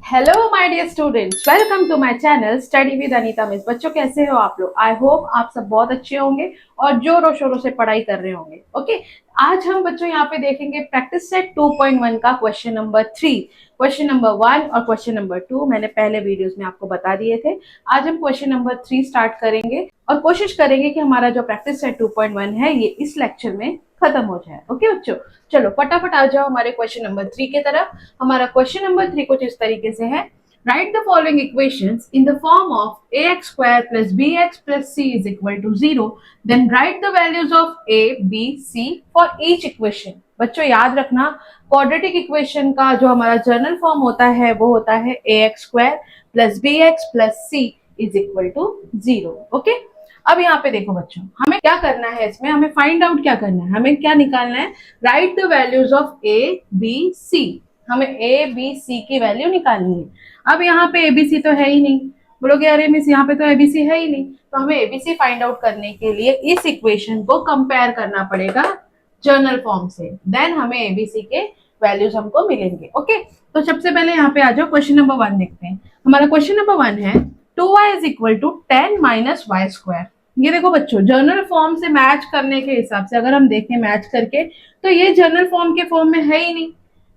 Hello my dear students, welcome to my channel study with Anita miss. बच्चों, कैसे हो आप लोग? आई होप आप सब बहुत अच्छे होंगे और जोरों शोरों से पढ़ाई कर रहे होंगे। ओके, आज हम बच्चों यहाँ पे देखेंगे प्रैक्टिस सेट 2.1 का क्वेश्चन नंबर 3, क्वेश्चन नंबर 1 और क्वेश्चन नंबर 2 मैंने पहले वीडियोस में आपको बता दिए थे। आज हम क्वेश्चन नंबर 3 स्टार्ट करेंगे और कोशिश करेंगे कि हमारा जो प्रैक्टिस सेट 2.1 है ये इस लेक्चर में खत्म हो जाए। ओके बच्चों, चलो फटाफट आ जाओ हमारे क्वेश्चन नंबर 3 की तरफ। हमारा क्वेश्चन नंबर 3 कुछ इस तरीके से है। Write the following equations in the form of ax square plus bx plus c is equal to 0, then write the values of a b c for each equation। बच्चों याद रखना, क्वाड्रेटिक इक्वेशन का जो हमारा जर्नल फॉर्म होता है वो होता है ax square plus bx plus c is equal to 0। Okay, अब यहाँ पे देखो बच्चों, हमें क्या करना है, इसमें हमें फाइंड आउट क्या करना है, हमें क्या निकालना है। Write the values of A B C, हमें ए बी सी की वैल्यू निकालनी है। अब यहाँ पे एबीसी तो है ही नहीं, बोलोगे अरे मिस यहाँ पे तो एबीसी है ही नहीं, तो हमें एबीसी फाइंड आउट करने के लिए इस इक्वेशन को कंपेयर करना पड़ेगा जर्नल फॉर्म से, देन हमें एबीसी के वैल्यूज हमको मिलेंगे। ओके, तो सबसे पहले यहाँ पे आ जाओ, क्वेश्चन नंबर 1 देखते हैं। हमारा क्वेश्चन नंबर 1 है 2y is equal to 10 minus y square। ये देखो बच्चों, जर्नल फॉर्म से मैच करने के हिसाब से अगर हम देखें मैच करके, तो ये जर्नल फॉर्म के फॉर्म में है ही नहीं,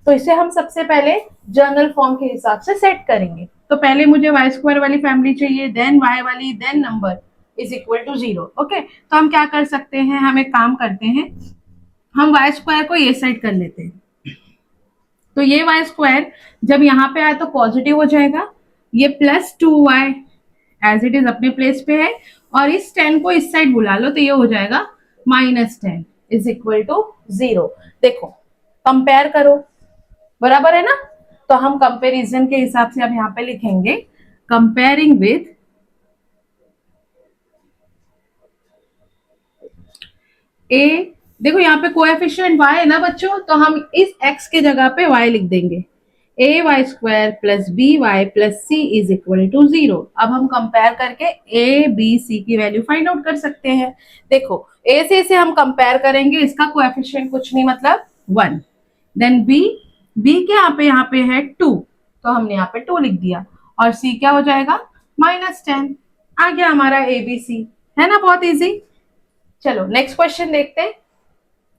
तो इसे हम सबसे पहले जर्नल फॉर्म के हिसाब से सेट करेंगे। तो पहले मुझे y स्क्वायर वाली फैमिली चाहिए, देन y वाली, then number is equal to 0। Okay, तो हम क्या कर सकते हैं, हम एक काम करते हैं, हम y स्क्वायर को ये साइड कर लेते हैं। तो ये y स्क्वायर जब यहाँ पे आए तो पॉजिटिव हो जाएगा, ये plus 2y as it is अपने प्लेस पे है, और इस 10 को इस साइड बुला लो तो ये हो जाएगा -10 इज इक्वल टू 0। देखो कंपेयर करो, बराबर है ना। तो हम कंपैरिजन के हिसाब से अब यहाँ पे लिखेंगे कंपेयरिंग विथ ए। देखो यहाँ पे कोएफिशिएंट y है ना बच्चों, तो हम इस x के जगह पे y लिख देंगे, a y square plus b y plus c is equal to 0। अब हम कंपेयर करके ए बी सी की वैल्यू फाइंड आउट कर सकते हैं। देखो ए से हम कंपेयर करेंगे, इसका कोएफिशिएंट कुछ नहीं मतलब 1, देन बी के यहाँ पे है 2, तो हमने यहाँ पे 2 लिख दिया, और सी क्या हो जाएगा -10। आ गया हमारा ए बी सी, है ना, बहुत इजी। चलो नेक्स्ट क्वेश्चन देखते हैं।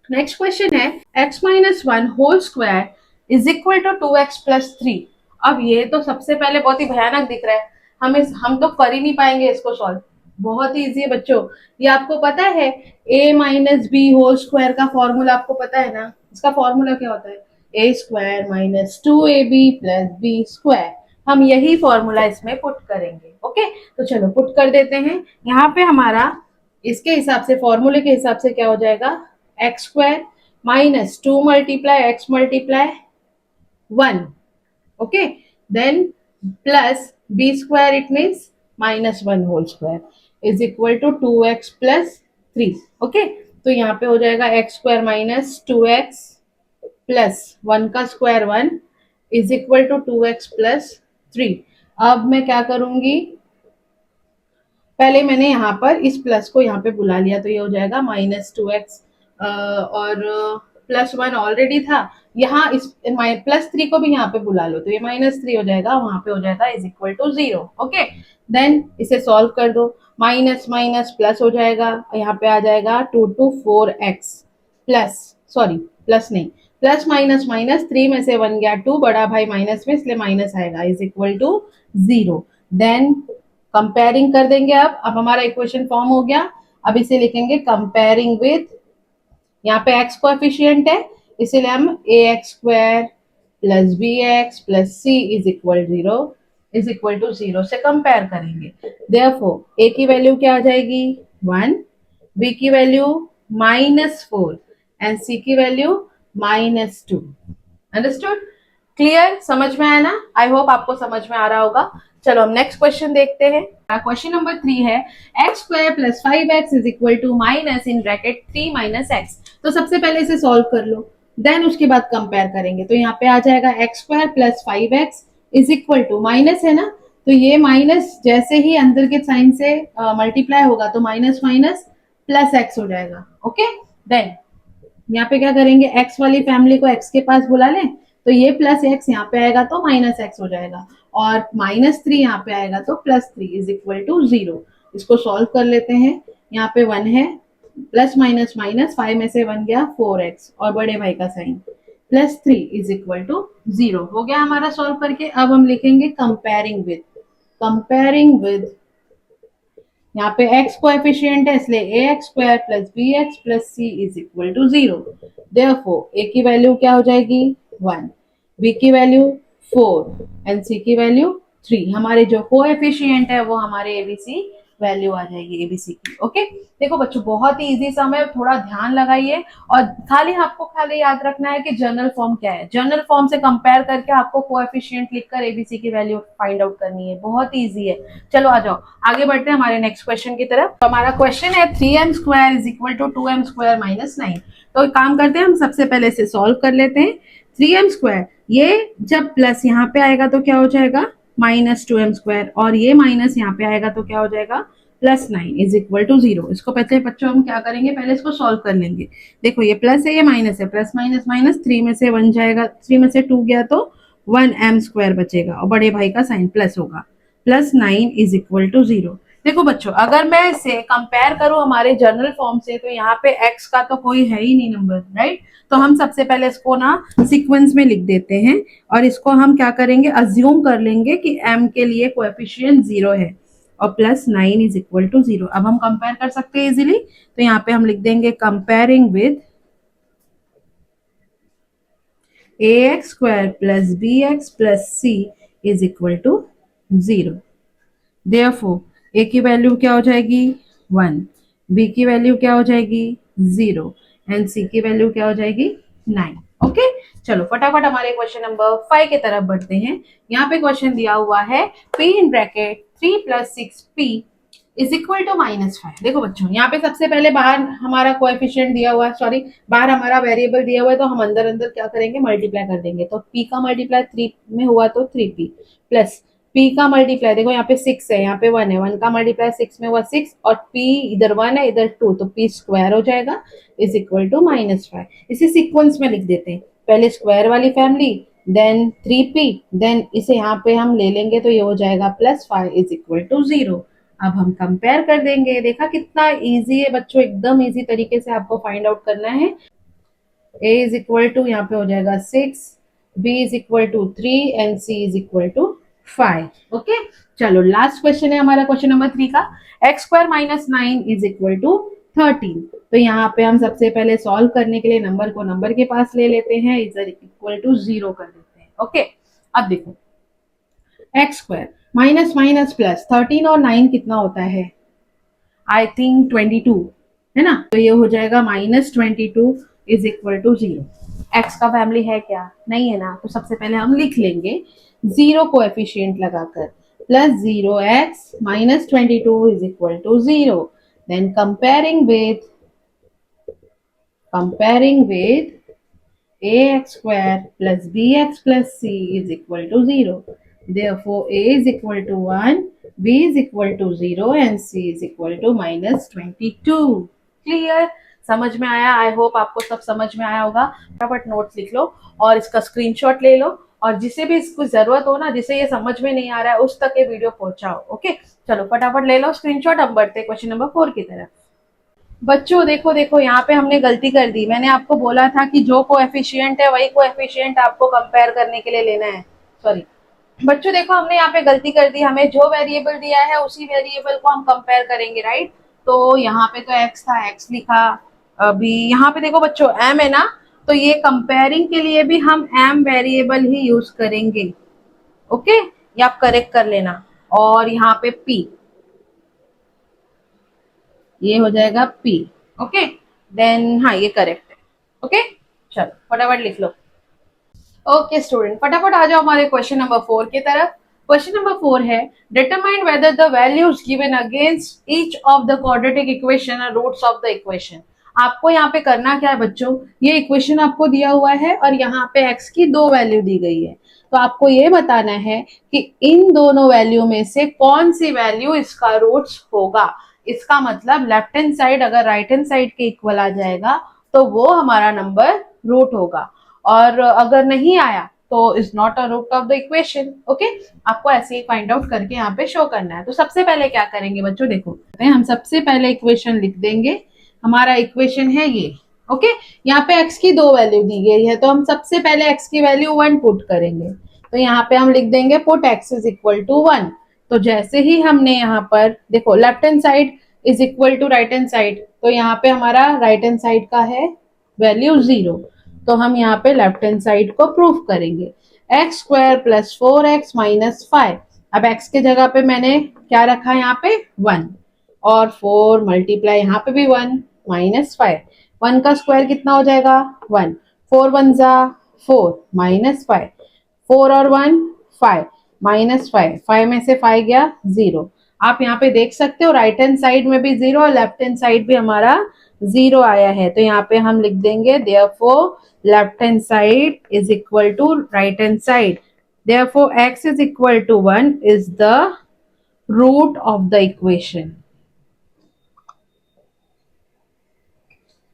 नेक्स्ट क्वेश्चन है x minus 1 whole square is equal to 2x plus 3। अब ये तो सबसे पहले बहुत ही भयानक दिख रहा है, हम तो कर ही नहीं पाएंगे इसको सॉल्व। बहुत ही इजी है बच्चों, ये आपको पता है a minus B whole square का फॉर्मूला आपको पता है ना। इसका फॉर्मूला क्या होता है, a square minus 2ab plus B square. हम यही फॉर्मूला इसमें पुट करेंगे। ओके, तो चलो पुट कर देते हैं। यहाँ पे हमारा इसके हिसाब से, फॉर्मूले के हिसाब से क्या हो जाएगा, X square minus 2 multiply X multiply 1, okay, then plus B square, it means -1 whole square is equal to 2x plus 3। Okay, तो यहाँ पे हो जाएगा X square minus 2x plus 1 का square 1 is equal to 2x plus 3। अब मैं क्या करूंगी, पहले मैंने यहाँ पर इस प्लस को यहाँ पे बुला लिया, तो ये हो जाएगा -2x और +1 ऑलरेडी था, यहाँ इस +3 को भी यहाँ पे बुला लो तो ये -3 हो जाएगा, वहां पे हो जाएगा is equal to 0। Okay, then इसे सॉल्व कर दो, माइनस माइनस प्लस हो जाएगा, यहाँ पे आ जाएगा 2 to 4x plus, sorry plus नहीं, प्लस माइनस माइनस 3 में से 1 गया 2, बड़ा भाई माइनस में, इसलिए माइनस आएगा, is equal to 0। Then comparing कर देंगे। अब हमारा इक्वेशन फॉर्म हो गया। अब इसे लिखेंगे कंपेयरिंग विथ, यहाँ पे x कोएफिशिएंट है इसीलिए हम ax square plus bx plus c is equal 0 से कंपेयर करेंगे। देयरफॉर a की वैल्यू क्या आ जाएगी 1, b की वैल्यू -4 एंड c की वैल्यू -2। अंडरस्टूड, क्लियर, समझ में आया ना। आई होप आपको समझ में आ रहा होगा। चलो हम नेक्स्ट क्वेश्चन देखते हैं। क्वेश्चन नंबर 3 है X square plus 5x is equal to minus in bracket 3 minus X. तो सबसे पहले इसे सॉल्व कर लो, देन उसके बाद कंपेयर करेंगे। तो यहाँ पे आ जाएगा X square plus 5x is equal to, minus है ना, तो ये माइनस जैसे ही अंदर के साइन से मल्टीप्लाई होगा तो माइनस माइनस प्लस एक्स हो जाएगा। ओके, देन यहाँ पे क्या करेंगे, एक्स वाली फैमिली को एक्स के पास बुला लें तो ये प्लस एक्स यहाँ पे आएगा तो माइनस एक्स हो जाएगा, और -3 यहाँ पे आएगा तो +3 इज इक्वल टू 0। इसको सॉल्व कर लेते हैं। यहाँ पे 1 है, प्लस माइनस माइनस 5 में से 1 गया 4x, और बड़े भाई का साइन, +3 इज इक्वल टू 0 हो गया हमारा सॉल्व करके। अब हम लिखेंगे कंपेयरिंग विद, यहाँ पे x कोएफिशिएंट है इसलिए ax square plus bx plus c is equal to 0। Therefore a की वैल्यू क्या हो जाएगी 1, b की वैल्यू 4 एंड c की वैल्यू 3। हमारे जो कोएफिशिएंट है वो हमारे abc वैल्यू आ जाएगी एबीसी की। ओके, देखो बच्चों बहुत ही इजी सम है, थोड़ा ध्यान लगाइए, और खाली याद रखना है कि जनरल फॉर्म क्या है। जनरल फॉर्म से कंपेयर करके आपको कोएफिशिएंट लिखकर एबीसी की वैल्यू फाइंड आउट करनी है, बहुत ही इजी है। चलो आ जाओ आगे बढ़ते हैं हमारे नेक्स्ट क्वेश्चन की तरफ। तो हमारा क्वेश्चन है 3m square is equal to 2m square minus 9। तो एक काम करते हैं, हम सबसे पहले से सॉल्व कर लेते हैं। 3m स्क्वायर, ये जब प्लस यहाँ पे आएगा तो क्या हो जाएगा -2m स्क्वायर, और ये माइनस यहाँ पे आएगा तो क्या हो जाएगा +9 इज इक्वल टू 0। इसको पहले बच्चों हम क्या करेंगे, पहले इसको सॉल्व कर लेंगे। देखो ये प्लस है ये माइनस है, प्लस माइनस माइनस, 3 में से 1 जाएगा, 3 में से 2 गया तो 1m स्क्वायर बचेगा, और बड़े भाई का साइन प्लस होगा, +9 इज इक्वल टू 0। देखो बच्चों अगर मैं इसे कंपेयर करूं हमारे जनरल फॉर्म से, तो यहाँ पे x का तो कोई है ही नहीं नंबर, राइट। तो हम सबसे पहले इसको ना सीक्वेंस में लिख देते हैं, और इसको हम क्या करेंगे, अज्यूम कर लेंगे कि m के लिए कोएफिशिएंट 0 है, और +9 इज इक्वल टू 0। अब हम कंपेयर कर सकते हैं इजीली, तो यहाँ पे हम लिख देंगे comparing with ax square plus bx plus c is equal to 0। Therefore a की वैल्यू क्या हो जाएगी 1, b की वैल्यू क्या हो जाएगी 0 एंड c की वैल्यू क्या हो जाएगी 9। ओके, चलो फटाफट हमारे क्वेश्चन नंबर 5 की तरफ बढ़ते हैं। यहाँ पे क्वेश्चन दिया हुआ है p in bracket 3 + 6p is equal to -5। देखो बच्चों यहाँ पे सबसे पहले बाहर हमारा कोएफिशिएंट दिया हुआ है, सॉरी बाहर हमारा वेरिएबल दिया हुआ है, तो हम अंदर अंदर क्या करेंगे मल्टीप्लाई कर देंगे। तो p का मल्टीप्लाई 3 में हुआ तो 3p प्लस p का मल्टीप्लाई, देखो यहाँ पे 6 है यहाँ पे 1 है, 1 का मल्टीप्लाई 6 में हुआ 6, और p इधर 1 है इधर 2, तो p स्क्वायर हो जाएगा इज इक्वल टू -5। इसे सीक्वेंस में लिख देते हैं, पहले स्क्वायर वाली फैमिली, देन 3p, देन इसे यहाँ पे हम ले लेंगे तो ये हो जाएगा +5 इज इक्वल टू 0। अब हम कंपेयर कर देंगे, देखा कितना इजी है बच्चों, एकदम इजी तरीके से आपको फाइंड आउट करना है। a इज इक्वल टू यहाँ पे हो जाएगा 6, b is equal to 3 and c is equal to 5। Okay, चलो लास्ट क्वेश्चन है हमारा क्वेश्चन नंबर 3 का, x square minus 9 is equal to 13। तो यहाँ पे हम सबसे पहले सॉल्व करने के लिए नंबर को नंबर के पास ले लेते हैं, इज इक्वल टू 0 कर देते हैं। ओके, अब देखो x square minus minus plus 13 और 9 कितना होता है, आई थिंक 22 है ना, तो ये हो जाएगा -22 इज इक्वल टू 0। एक्स का फैमिली है क्या, नहीं है ना, तो सबसे पहले हम लिख लेंगे 0 कोएफिशिएंट लगाकर, +0x -22 is equal to 0। Then comparing with ax square plus bx plus c is equal to 0. Therefore, a is equal to 1, b is equal to 0 and c is equal to -22. Clear? समझ में आया? I hope आपको सब समझ में आया होगा। फटाफट नोट्स लिख लो और इसका स्क्रीनशॉट ले लो, और जिसे भी इसको जरूरत हो ना, जिसे ये समझ में नहीं आ रहा है, उस तक ये वीडियो पहुंचाओ। ओके, चलो फटाफट ले लो स्क्रीनशॉट। अब बढ़ते क्वेश्चन नंबर 4 की तरफ। बच्चों देखो यहाँ पे हमने गलती कर दी, मैंने आपको बोला था कि जो कोएफिशिएंट है वही कोएफिशिएंट आपको कंपेयर करने के लिए लेना है। सॉरी बच्चों, देखो हमने यहाँ पे गलती कर दी, हमें जो वेरिएबल दिया है उसी वेरिएबल को हम कंपेयर करेंगे, राइट। तो यहाँ पे तो x था, x लिखा। अभी यहाँ पे देखो बच्चों m है ना, तो ये कंपेयरिंग के लिए भी हम m वेरिएबल ही यूज करेंगे। ओके, ये आप करेक्ट कर लेना। और यहाँ पे p, ये हो जाएगा P। ओके, देन हाँ ये करेक्ट है। ओके, चलो फटाफट लिख लो। ओके स्टूडेंट, फटाफट आ जाओ हमारे क्वेश्चन नंबर 4 की तरफ। क्वेश्चन नंबर 4 है determine whether the values given against each of the quadratic equation और रूट्स ऑफ द इक्वेशन। आपको यहाँ पे करना क्या है बच्चों, ये इक्वेशन आपको दिया हुआ है और यहाँ पे x की 2 वैल्यू दी गई है, तो आपको ये बताना है कि इन दोनों वैल्यू में से कौन सी वैल्यू इसका रूट्स होगा। इसका मतलब लेफ्ट हैंड साइड अगर राइट हैंड साइड के इक्वल आ जाएगा तो वो हमारा नंबर रूट होगा, और अगर नहीं आया तो is not a root of the equation. Okay, आपको ऐसे ही फाइंड आउट करके यहाँ पे शो करना है। तो सबसे पहले क्या करेंगे बच्चों, देखो हम सबसे पहले इक्वेशन लिख देंगे। हमारा इक्वेशन है ये। ओके, यहाँ पे x की दो वैल्यू दी गई है, तो हम सबसे पहले x की वैल्यू 1 पुट करेंगे। तो यहाँ पे हम लिख देंगे put x is equal to 1। तो जैसे ही हमने यहाँ पर देखो left hand side is equal to right hand side, तो यहाँ पे हमारा राइट हैंड साइड का है वैल्यू 0। तो हम यहाँ पे लेफ्ट हैंड साइड को प्रूफ करेंगे। X square plus 4x minus 5। अब x के जगह पे मैंने क्या रखा है यहाँ पे 1, और 4 मल्टीप्लाई यहाँ पे भी 1 माइनस 5। 1 का स्क्वायर कितना हो जाएगा 1, 4 1 जा 4 माइनस 5, 4 और 1 5 माइनस 5, 5 में से 5 गया 0। आप यहाँ पे देख सकते हो राइट हैंड साइड में भी 0 और लेफ्ट हैंड साइड भी हमारा 0 आया है। तो यहाँ पे हम लिख देंगे therefore left hand side is equal to right hand side, therefore x is equal to 1 is the root of the equation.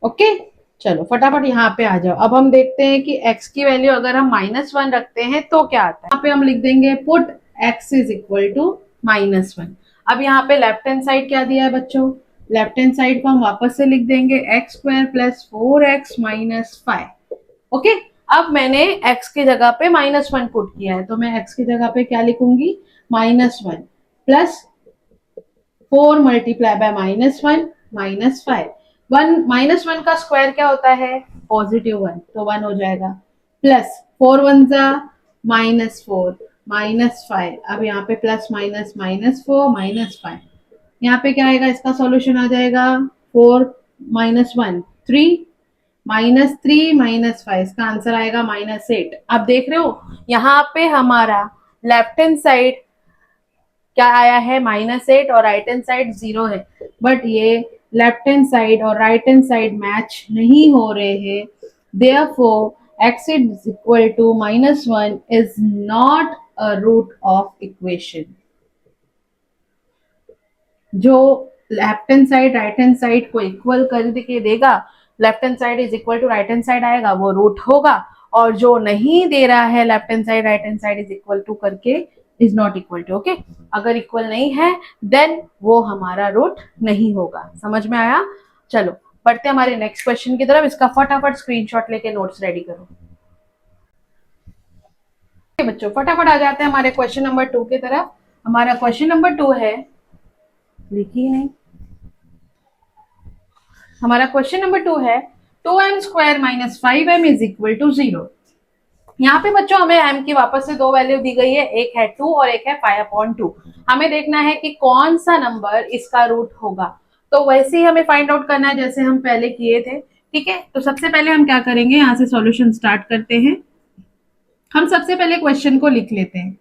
Okay, चलो फटाफट यहाँ पे आ जाओ। अब हम देखते हैं कि x की वैल्यू अगर हम -1 रखते हैं तो क्या आता है। यहाँ पे हम लिख देंगे put x is equal to -1। अब यहाँ पे लेफ्ट हैंड साइड क्या दिया है बच्चों, लेफ्ट हैंड साइड को हम वापस से लिख देंगे x square plus 4x minus 5। Okay, अब मैंने x की जगह पे -1 पुट किया है, तो मैं x की जगह पे क्या लिखूंगी -1 प्लस 4 मल्टीप्लाई बाय -1 माइनस 5। 1 -1 का स्क्वायर क्या होता है +1, तो 1 हो जाएगा, प्लस 4 1 जा -4 माइनस 5। अब यहाँ पे प्लस माइनस -4 -5, यहाँ पे क्या आएगा, इसका सॉल्यूशन आ जाएगा 4 -1 3 -3 -5, इसका आंसर आएगा -8। अब देख रहे हो यहाँ पे हमारा लेफ्ट हैंड साइड क्या आया है -8 और राइट हैंड साइड 0 है, बट ये लेफ्ट हैंड साइड और राइट हैंड साइड मैच नहीं हो रहे हैं। Therefore x is equal to -1 is not a root of equation. जो left hand side right hand side को इक्वल कर के देगा, left hand side is equal to right hand side आएगा, वो रूट होगा। और जो नहीं दे रहा है left hand side right hand side is equal to करके is not equal to. Okay, अगर इक्वल नहीं है देन वो हमारा रूट नहीं होगा। समझ में आया? चलो बढ़ते हमारे नेक्स्ट क्वेश्चन की तरफ। इसका फटाफट स्क्रीनशॉट लेके नोट्स रेडी करो। बच्चों फटाफट आ जाते हैं हमारे क्वेश्चन नंबर 2 की तरफ। हमारा क्वेश्चन नंबर 2 है, लिखिए नहीं, हमारा क्वेश्चन नंबर 2 है 2m square minus 5m is equal to 0। यहाँ पे बच्चों हमें m की वापस से दो वैल्यू दी गई है, एक है 2 और एक है 5/2। हमें देखना है कि कौन सा नंबर इसका रूट होगा। तो वैसे ही हमें फाइंड आउट करना है जैसे हम पहले किए थे। ठीक है, तो सबसे पहले हम क्या करेंगे, यहाँ से सॉल्यूशन स्टार्ट करते हैं। हम सबसे पहले क्वेश्चन को लिख लेते हैं।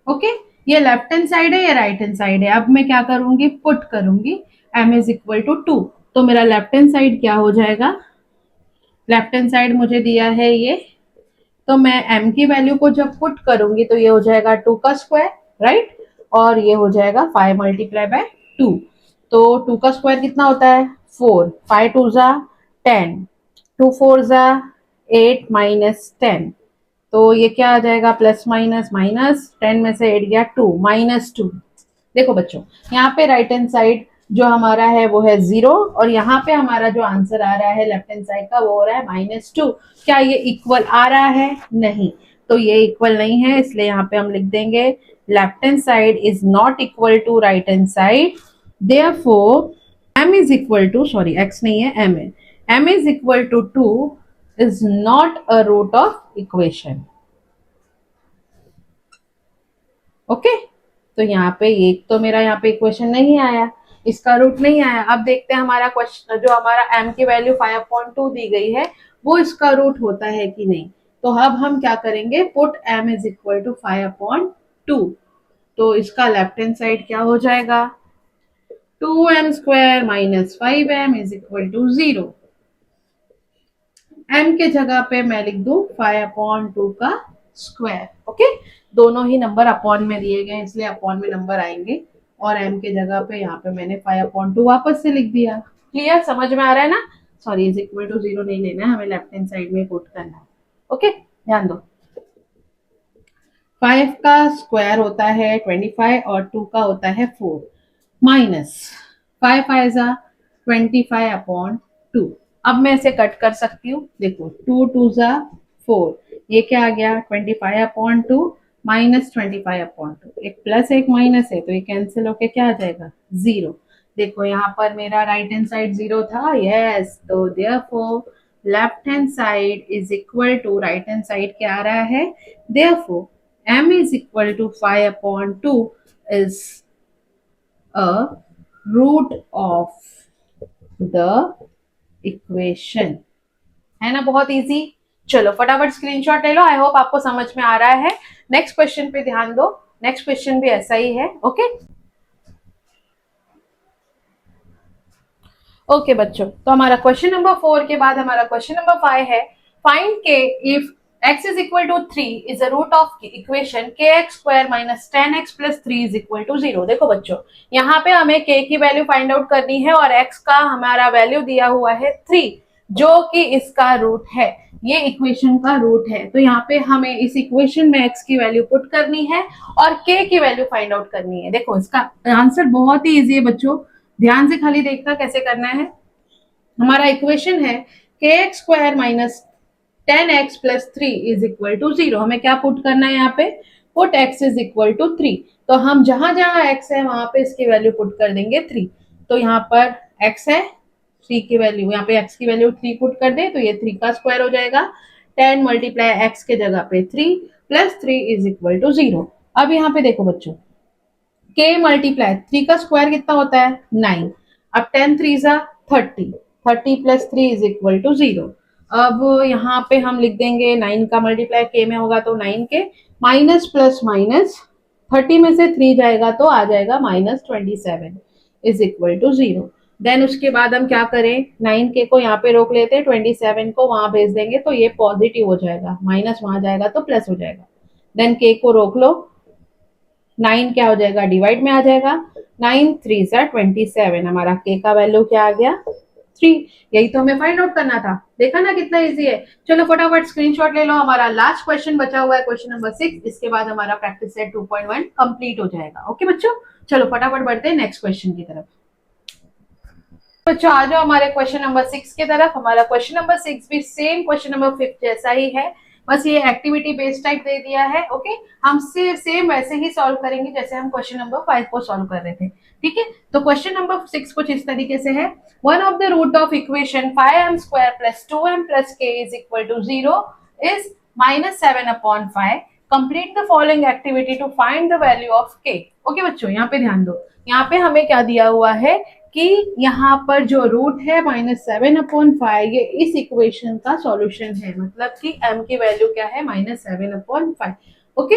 ओके, ये लेफ्ट हैंड साइड है, ये राइट हैंड साइड है। अब मैं क्या करूंगी, पुट करूंगी m इज इक्वल टू 2। तो मेरा लेफ्ट हैंड साइड क्या हो जाएगा, लेफ्ट हैंड साइड मुझे दिया है ये, तो मैं m की वैल्यू को जब पुट करूंगी तो ये हो जाएगा 2 का स्क्वायर, राइट, और ये हो जाएगा 5 मल्टीप्लाई बाय 2। तो 2 का स्क्वायर कितना होता है 4, 5 2 जा 10, 2 4 जा 8 माइनस 10। तो ये क्या आ जाएगा, प्लस माइनस माइनस, 10 में से 8 गया 2 -2। देखो बच्चों यहाँ पे राइट हैंड साइड जो हमारा है वो है 0, और यहाँ पे हमारा जो आंसर आ रहा है लेफ्ट हैंड साइड का वो हो रहा है -2। क्या ये इक्वल आ रहा है? नहीं, तो ये इक्वल नहीं है, इसलिए यहाँ पे हम लिख देंगे left hand side is not equal to right hand side, therefore m is equal to, sorry x नहीं है m है, m is equal to 2 is not a root of equation. Okay, तो यहाँ पे एक तो मेरा यहाँ पे इक्वेशन नहीं आया, इसका रूट नहीं आया। अब देखते हैं हमारा क्वेश्चन, जो हमारा m की वैल्यू 5/2 दी गई है वो इसका रूट होता है कि नहीं। तो अब हम क्या करेंगे, put m is equal to 5/2। तो इसका लेफ्ट हैंड साइड क्या हो जाएगा, 2m square minus 5m is equal to 0। m के जगह पे मैं लिख दूं 5/2 का स्क्वायर। ओके, दोनों ही नंबर अपॉन में दिए गए इसलिए अपॉन में नंबर आएंगे, और m के जगह पे यहाँ पे मैंने 5/2 वापस से लिख दिया। क्लियर, समझ में आ रहा है ना? सॉरी, इज इक्वल टू 0 नहीं लेना है, हमें लेफ्ट हैंड साइड में पुट करना है। ओके, ध्यान दो। 5 का स्क्वायर होता है 25 और 2 का होता है 4 माइनस 5 फाइव जा 25 अपॉन 2। अब मैं इसे कट कर सकती हूँ, देखो 2 2 जा 4, ये क्या आ गया 25 अपॉन 2 माइनस 25 अपॉन 2, एक प्लस एक माइनस है तो ये कैंसिल होके क्या आ जाएगा 0। देखो यहाँ पर मेरा राइट हैंड साइड 0 था, यस, तो therefore left hand side is equal to right hand side क्या आ रहा है, therefore m is equal to 5 upon 2 is a root of the equation। है ना, बहुत इजी। चलो फटाफट स्क्रीनशॉट ले लो, आई होप आपको समझ में आ रहा है। नेक्स्ट क्वेश्चन पे ध्यान दो, नेक्स्ट क्वेश्चन भी ऐसा ही है। ओके ओके बच्चों, तो हमारा क्वेश्चन नंबर 4 के बाद हमारा क्वेश्चन नंबर 5 है, फाइंड के if x is equal to 3 is a root of equation kx square minus 10x plus 3 is equal to 0। देखो बच्चों, यहाँ पे हमें k की वैल्यू फाइंड आउट करनी है और x का हमारा वैल्यू दिया हुआ है 3, जो कि इसका रूट है, ये इक्वेशन का रूट है। तो यहाँ पे हमें इस इक्वेशन में x की वैल्यू पुट करनी है और k की वैल्यू फाइंड आउट करनी है। देखो इसका आंसर बहुत ही इजी है बच्चों, ध्यान से खाली देखना कैसे करना है। हमारा इक्वेशन है K X square minus 10x plus 3 is equal to 0। हमें क्या पुट करना है यहाँ पे, put x is equal to 3। तो हम जहां जहां x है वहां पे इसकी वैल्यू पुट कर देंगे 3। तो यहाँ पर x है, 3 की वैल्यू, यहाँ पे x की वैल्यू 3 पुट कर दे तो ये 3 का स्क्वायर हो जाएगा, 10 मल्टीप्लाई x के जगह पे 3 प्लस 3 इज इक्वल टू 0। अब यहाँ पे देखो बच्चों, k मल्टीप्लाई 3 का स्क्वायर कितना होता है 9, अब 10 3 जा 30, 30 प्लस 3 इज इक्वल टू 0। अब यहाँ पे हम लिख देंगे 9 का मल्टीप्लाई k में होगा तो 9 के माइनस प्लस माइनस 30 में से 3 जाएगा तो आ जाएगा minus 27 is equal to 0। Then उसके बाद हम क्या करें, 9 के को यहाँ पे रोक लेते हैं, 27 को वहां भेज देंगे तो ये पॉजिटिव हो जाएगा, माइनस वहां जाएगा तो प्लस हो जाएगा। देन k को रोक लो, 9 क्या हो जाएगा डिवाइड में आ जाएगा, 9 3 सा 27, हमारा k का वैल्यू क्या आ गया 3। यही तो हमें फाइंड आउट करना था, देखा ना कितना इजी है। चलो फटाफट स्क्रीनशॉट ले लो, हमारा लास्ट क्वेश्चन बचा हुआ है क्वेश्चन नंबर 6, इसके बाद हमारा प्रैक्टिस सेट 2.1 कंप्लीट हो जाएगा। ओके बच्चों, चलो फटाफट बढ़ते हैं नेक्स्ट क्वेश्चन की तरफ। बच्चों आ जाओ हमारे क्वेश्चन नंबर 6 की तरफ। हमारा क्वेश्चन नंबर 6 भी सेम क्वेश्चन नंबर 5 जैसा ही है, बस ये एक्टिविटी बेस्ड टाइप दे दिया है। ओके, हम सेम वैसे ही सॉल्व करेंगे जैसे हम क्वेश्चन नंबर 5 को सॉल्व कर रहे थे। ठीक है, तो क्वेश्चन नंबर 6 कुछ इस तरीके से है, one of the root of equation 5m square plus 2m plus k is equal to 0 is minus 7 upon 5। Complete the following activity to find the value of k। Okay बच्चों, यहाँ पे ध्यान दो, यहाँ पे हमें क्या दिया हुआ है कि यहाँ पर जो रूट है माइनस 7 अपॉन 5, ये इस इक्वेशन का सॉल्यूशन है, मतलब कि m की वैल्यू क्या है माइनस 7 अपॉन 5। ओके,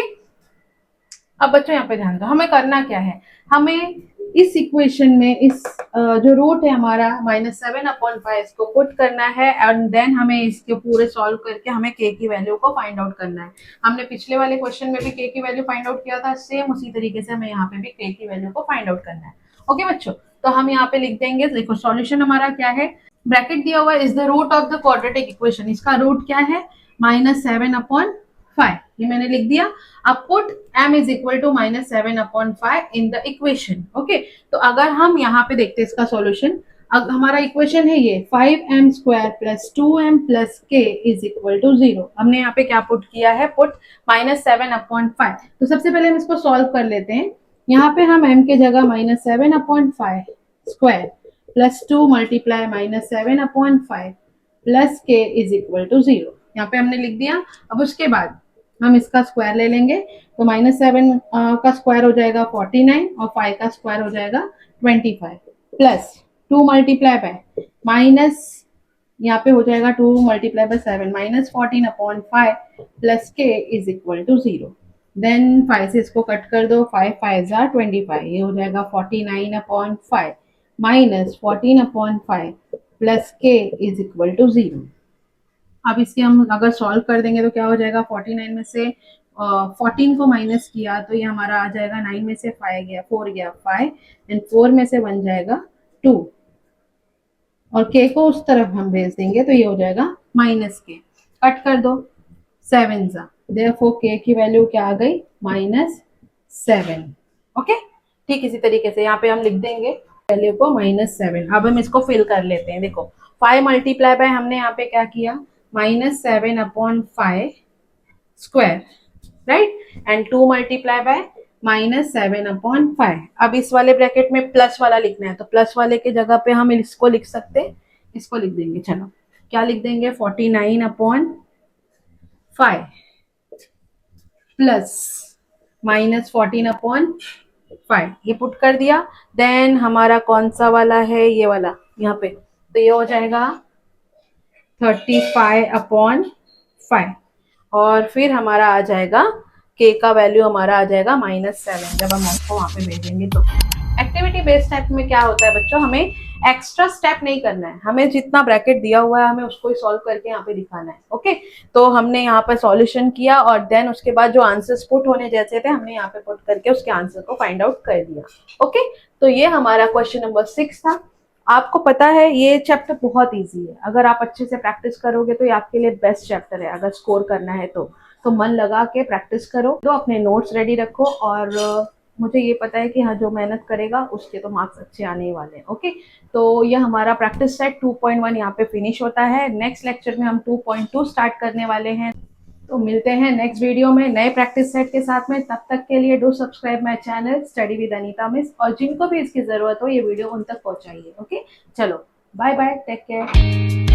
अब बच्चों यहाँ पे ध्यान दो, हमें करना क्या है, हमें इस इक्वेशन में इस जो रूट है हमारा माइनस 7 अपॉन 5 इसको पुट करना है एंड देन हमें इसके पूरे सॉल्व करके हमें k की वैल्यू को फाइंड आउट करना है। हमने पिछले वाले क्वेश्चन में भी k की वैल्यू फाइंड आउट किया था, सेम उसी तरीके से हमें यहाँ पे भी k की वैल्यू को फाइंड आउट करना है। ओके बच्चों, तो हम यहाँ पे लिख देंगे, देखो सॉल्यूशन हमारा क्या है, ब्रैकेट दिया हुआ is the root of the quadratic equation, इसका रूट क्या है माइनस 7 अपॉन 5, ये मैंने लिख दिया। अब put m is equal to minus 7 upon 5 in the equation. Okay, तो अगर हम यहाँ पे देखते हैं इसका सॉल्यूशन, अब हमारा इक्वेशन है ये 5m square plus 2m plus k is equal to 0। हमने यहाँ पे क्या पुट किया है, पुट माइनस 7 अपॉन 5। तो सबसे पहले हम इसको सॉल्व कर लेते हैं। यहाँ पे हम m के जगह minus 7 upon 5 square plus 2 multiply minus 7 upon 5 plus k is equal to 0, यहाँ पे हमने लिख दिया। अब उसके बाद हम इसका स्क्वायर ले लेंगे, तो माइनस 7 का स्क्वायर हो जाएगा 49 और 5 का स्क्वायर हो जाएगा 25 प्लस 2 मल्टीप्लाई बाय माइनस, यहाँ पे हो जाएगा 2 multiply by 7 minus 14 upon 5 plus k is equal to 0। Then 5 से इसको कट कर दो, 5 5 जा 25, ये हो जाएगा 49 upon 5 minus 14 upon 5 plus k is equal to 0। अब इसके हम अगर सॉल्व कर देंगे तो क्या हो जाएगा, 49 में से 14 को माइनस किया तो ये हमारा आ जाएगा 9 में से 5 गया 4 गया 5 एंड 4 में से बन जाएगा 2 और k को उस तरफ हम भेज देंगे तो ये हो जाएगा माइनस k, कट कर दो 7 जा देयरफॉर के की वैल्यू क्या आ गई, -7। ओके, ठीक इसी तरीके से यहाँ पे हम लिख देंगे वैल्यू को -7। अब हम इसको फिल कर लेते हैं। देखो 5 मल्टीप्लाई बाय हमने यहाँ पे क्या किया, -7/5 square, right, and 2 multiply bye -7/5। अब इस वाले ब्रैकेट में प्लस वाला लिखना है, तो प्लस वाले के जगह पे हम इसको लिख सकते हैं, इसको लिख देंगे। चलो क्या लिख देंगे, 49/5 प्लस -14/5, ये पुट कर दिया। देन हमारा कौन सा वाला है, ये वाला यहाँ पे, तो ये हो जाएगा 35/5, और फिर हमारा आ जाएगा के का वैल्यू हमारा आ जाएगा -7 जब हम उसको वहां पे भेजेंगे। तो एक्टिविटी बेस्ड टाइप में क्या होता है बच्चों, हमें एक्स्ट्रा स्टेप नहीं करना है, हमें जितना ब्रैकेट दिया हुआ है हमें उसको ही सॉल्व करके यहाँ पे दिखाना है। ओके, तो हमने यहाँ पे सॉल्यूशन किया और देन उसके बाद जो आंसर्स पुट होने जैसे थे हमने यहाँ पे पुट करके उसके आंसर को फाइंड आउट कर दिया। ओके, तो ये हमारा क्वेश्चन नंबर 6 था। आपको पता है ये चैप्टर बहुत इजी है, अगर आप अच्छे से प्रैक्टिस करोगे तो ये आपके लिए बेस्ट चैप्टर है। अगर स्कोर करना है तो मन लगा के प्रैक्टिस करो, तो अपने नोट्स रेडी रखो, और मुझे ये पता है कि हाँ जो मेहनत करेगा उसके तो मार्क्स अच्छे आने ही वाले हैं। ओके, तो ये हमारा प्रैक्टिस सेट 2.1 यहाँ पे फिनिश होता है। नेक्स्ट लेक्चर में हम 2.2 स्टार्ट करने वाले हैं। तो मिलते हैं नेक्स्ट वीडियो में नए प्रैक्टिस सेट के साथ में। तब तक के लिए do subscribe my channel study with Anita miss, और जिनको भी इसकी जरूरत हो ये वीडियो उन तक पहुंचाइए। ओके, चलो बाय बाय, टेक केयर।